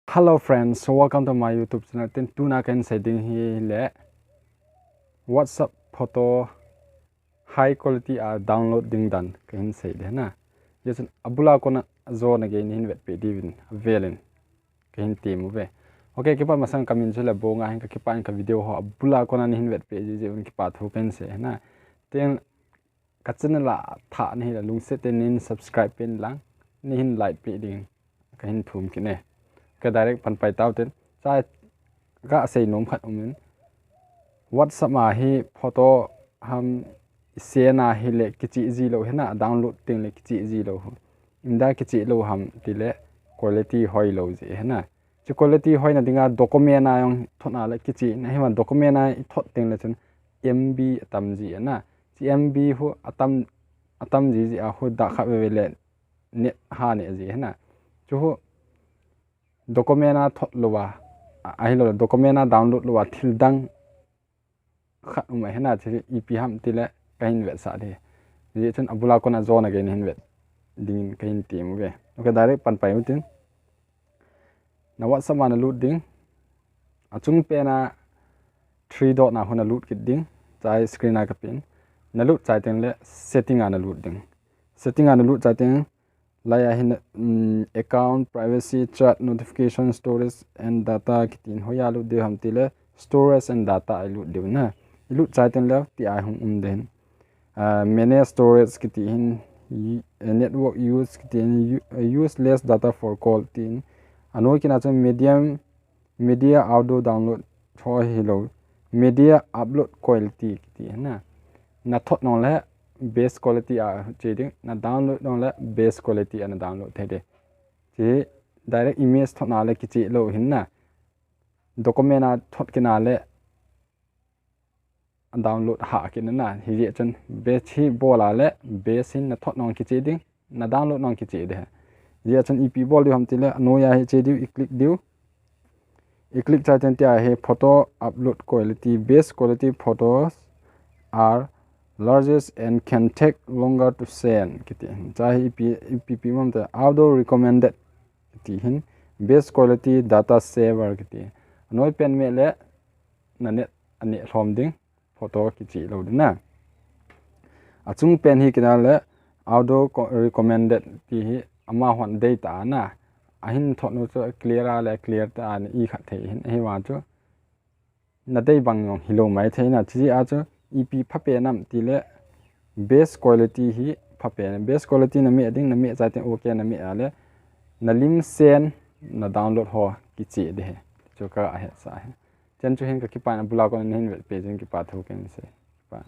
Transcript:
Hello friends, so welcome to my YouTube channel. Tin tuna kan setting hi le WhatsApp photo high quality download ding dan kan sei de na. Yesun abula kona zo na gain hin vet pe divin velen kan team ve. Okay, kipa masang kamin chula bonga hin ka kipa ka video ho abula kona ni hin vet pe je un kipa thu kan se na. Ten kachana la tha ni la lung se ten nin subscribe pen lang ni hin like pe ding kan thum ki ne. Cái direct pan pai tao tin sai ga sei nom khat umin WhatsApp ma hi photo ham sena hi le kichi ji lo hena download ting le kichi ji lo inda kichi lo ham tile quality hoi lo ji hena chi quality hoi na dinga document na yong thona le kichi na hi ma document na thot ting le chen MB atam ji na chi MB hu atam ji a hu da kha we le ne ha ne ji hena chu hu document thot luwa ahilo document download luwa thildang khat umai hena chi ep ham tile kain ve sa de je chun abula kona zone again hin vet ding kain team ve okay direct pan pai mutin na WhatsApp mana loot ding achung pe na 3 dot na hona loot kit ding chai screen na kapin na loot chai ten le setting ana loot ding setting ana loot chai ten laya hin account privacy chat notification storage and data kitin hoya lu de ham tile storage and data I lu de na lu chaiten la ti ai hum den manage storage kitin network use kitin use less data for call tin anoi kina cham media audio download tho hello media upload quality kitin na thot no la base quality cheding na download no la base quality and download thede che direct image thot na le kichi lo hinna document na thot kina le download ha kin na hi je chen base hi bola le base hin na thot no kichi ding na download no kichi de je chen ep bol di ham tile no ya hi che diu i click cha chen tia he photo upload quality base quality photos are largest and can take longer to send kiti chai pp mam ta auto recommended kiti hin best quality data saver kiti noi pen me le na net ani hlom ding photo kichi lo ding na achung pen hi kina le auto recommended ti hi ama hon data na ahin thonu cho clear le clear ta an I khat the hin hi wa chu na dei bang yong hilo mai theina chi a chu ep phape nam tile base quality hi phape base quality na me ding na me chaten okay na me ale na lim sen na download ho kichi de chu ka he sa he chen chu hin ka ki pa na bula ko hin page ki pa thu ken se pa